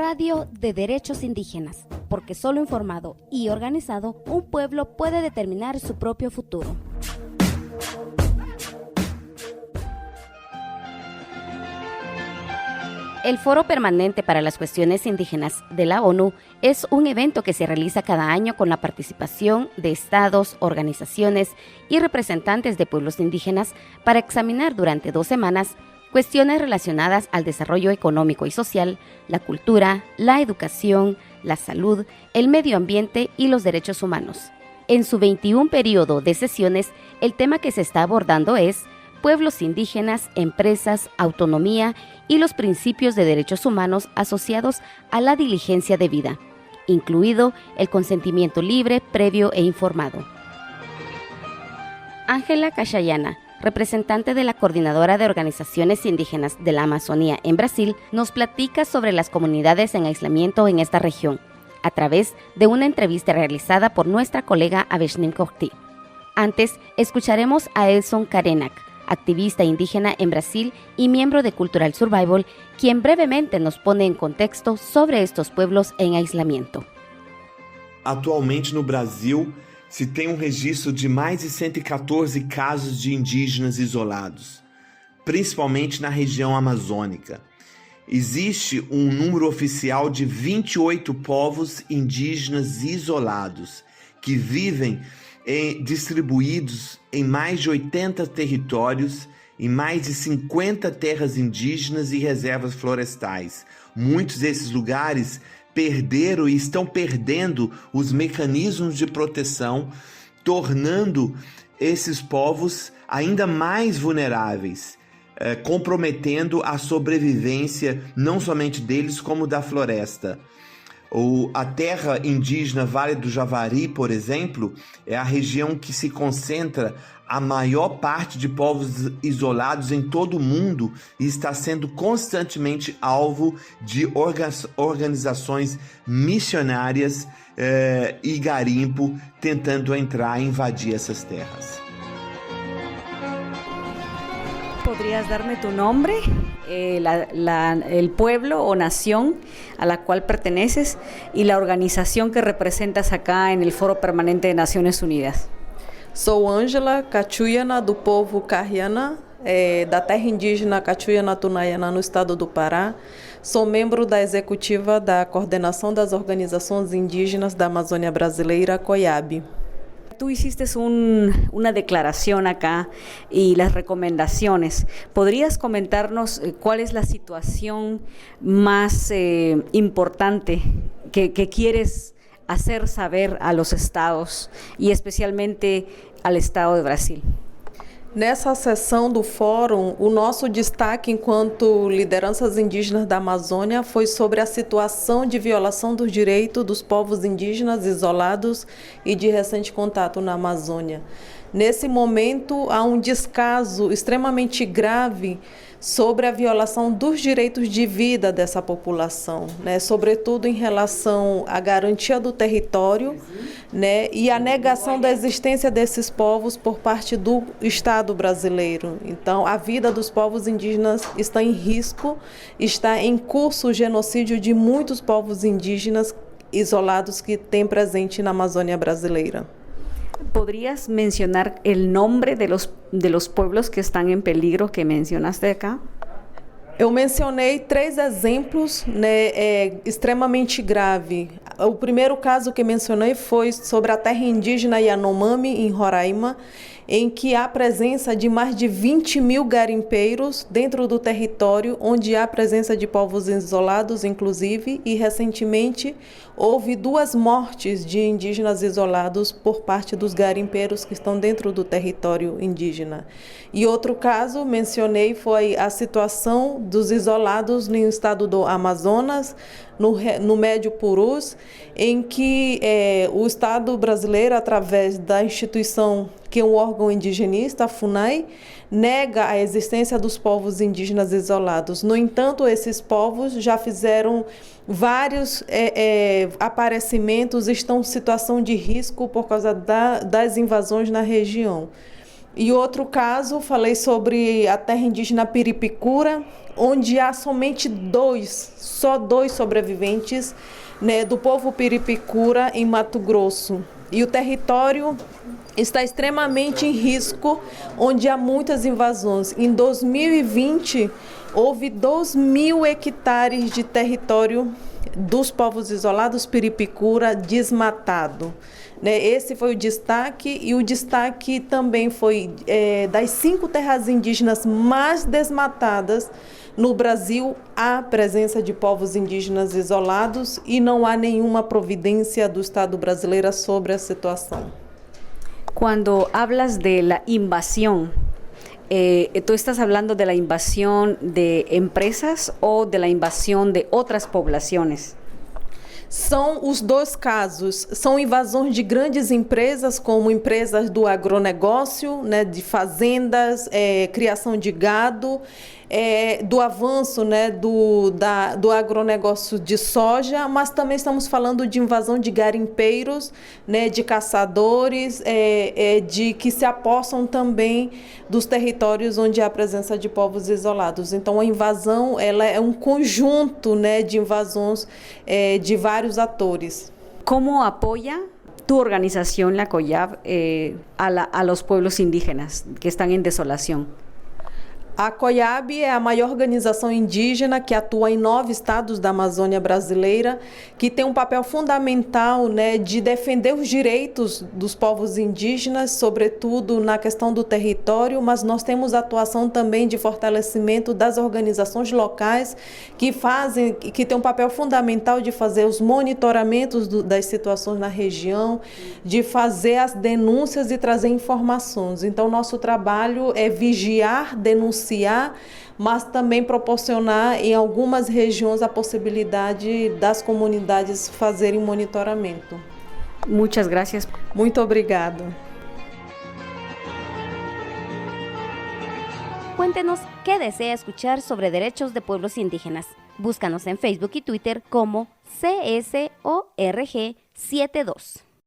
Radio de Derechos Indígenas, porque solo informado y organizado, un pueblo puede determinar su propio futuro. El Foro Permanente para las Cuestiones Indígenas de la ONU es un evento que se realiza cada año con la participación de estados, organizaciones y representantes de pueblos indígenas para examinar durante 2 semanas cuestiones relacionadas al desarrollo económico y social, la cultura, la educación, la salud, el medio ambiente y los derechos humanos. En su 21 periodo de sesiones, el tema que se está abordando es pueblos indígenas, empresas, autonomía y los principios de derechos humanos asociados a la diligencia debida, incluido el consentimiento libre, previo e informado. Ángela Cachayana, representante de la Coordinadora de Organizaciones Indígenas de la Amazonía en Brasil, nos platica sobre las comunidades en aislamiento en esta región, a través de una entrevista realizada por nuestra colega Aveshnim Corti. Antes, escucharemos a Elson Karenak, activista indígena en Brasil y miembro de Cultural Survival, quien brevemente nos pone en contexto sobre estos pueblos en aislamiento. Atualmente no Brasil, se tem registro de mais de 114 casos de indígenas isolados, principalmente na região amazônica. Existe número oficial de 28 povos indígenas isolados, que vivem distribuídos em mais de 80 territórios, em mais de 50 terras indígenas e reservas florestais. Muitos desses lugares perderam e estão perdendo os mecanismos de proteção, tornando esses povos ainda mais vulneráveis, comprometendo a sobrevivência não somente deles, como da floresta. A terra indígena Vale do Javari, por exemplo, é a região que se concentra a maior parte de povos isolados em todo o mundo e está sendo constantemente alvo de organizações missionárias e garimpo tentando entrar e invadir essas terras. ¿Podrías darme tu nombre, el pueblo o nación a la cual perteneces y la organización que representas acá en el Foro Permanente de Naciones Unidas? Sou Ângela Cachuyana, do povo Carriana, da terra indígena Cachuyana Tunayana, no estado do Pará. Sou membro da executiva da Coordenação das Organizações Indígenas da Amazônia Brasileira, COIAB. Tú hiciste una declaración acá y las recomendaciones. ¿Podrías comentarnos cuál es la situación más importante que quieres hacer saber a los estados y especialmente al estado de Brasil? Nessa sessão do fórum, o nosso destaque enquanto lideranças indígenas da Amazônia foi sobre a situação de violação dos direitos dos povos indígenas isolados e de recente contato na Amazônia. Nesse momento, há um descaso extremamente grave sobre a violação dos direitos de vida dessa população, né? Sobretudo em relação à garantia do território, né? E a negação da existência desses povos por parte do Estado brasileiro. Então, a vida dos povos indígenas está em risco, está em curso o genocídio de muitos povos indígenas isolados que têm presente na Amazônia brasileira. ¿Podrías mencionar el nombre de los pueblos que están en peligro que mencionaste acá? Eu mencionei 3 exemplos, né, extremamente grave. O primeiro caso que mencionei foi sobre a terra indígena Yanomami, em Roraima, em que há presença de mais de 20 mil garimpeiros dentro do território, onde há presença de povos isolados, inclusive, e recentemente houve 2 mortes de indígenas isolados por parte dos garimpeiros que estão dentro do território indígena. E outro caso, mencionei, foi a situação dos isolados no estado do Amazonas, no Médio Purus, em que o Estado brasileiro, através da instituição que é um órgão indigenista, a FUNAI, nega a existência dos povos indígenas isolados. No entanto, esses povos já fizeram vários aparecimentos, estão em situação de risco por causa das invasões na região. E outro caso, falei sobre a terra indígena Piripicura, onde há somente só dois sobreviventes, né, do povo Piripicura em Mato Grosso. E o território está extremamente em risco, onde há muitas invasões. Em 2020, houve 2.000 hectares de território dos povos isolados Piripicura desmatado. Esse foi o destaque, e o destaque também foi das 5 terras indígenas mais desmatadas no Brasil, há presença de povos indígenas isolados e não há nenhuma providência do Estado brasileiro sobre a situação. Cuando hablas de la invasión, ¿tú estás hablando de la invasión de empresas o de la invasión de otras poblaciones? São os dois casos. São invasões de grandes empresas, como empresas do agronegócio, né, de fazendas, criação de gado, do avanço, né, do agronegócio de soja, mas também estamos falando de invasão de garimpeiros, né, de caçadores, de que se apossam também dos territórios onde há presença de povos isolados. Então, a invasão ela é um conjunto, né, de invasões de vários atores. ¿Cómo apoya tu organización, la COIAB, a los pueblos indígenas que están en desolación? A COIAB é a maior organização indígena que atua em 9 estados da Amazônia brasileira, que tem um papel fundamental, né, de defender os direitos dos povos indígenas, sobretudo na questão do território, mas nós temos atuação também de fortalecimento das organizações locais que tem um papel fundamental de fazer os monitoramentos das situações na região, de fazer as denúncias e trazer informações. Então, nosso trabalho é vigiar, denunciar, mas também proporcionar em algumas regiões a possibilidade das comunidades fazerem monitoramento. Muchas gracias. Muito obrigada. Cuéntenos qué desea escuchar sobre derechos de pueblos indígenas. Búscanos en Facebook y Twitter como CSORG72.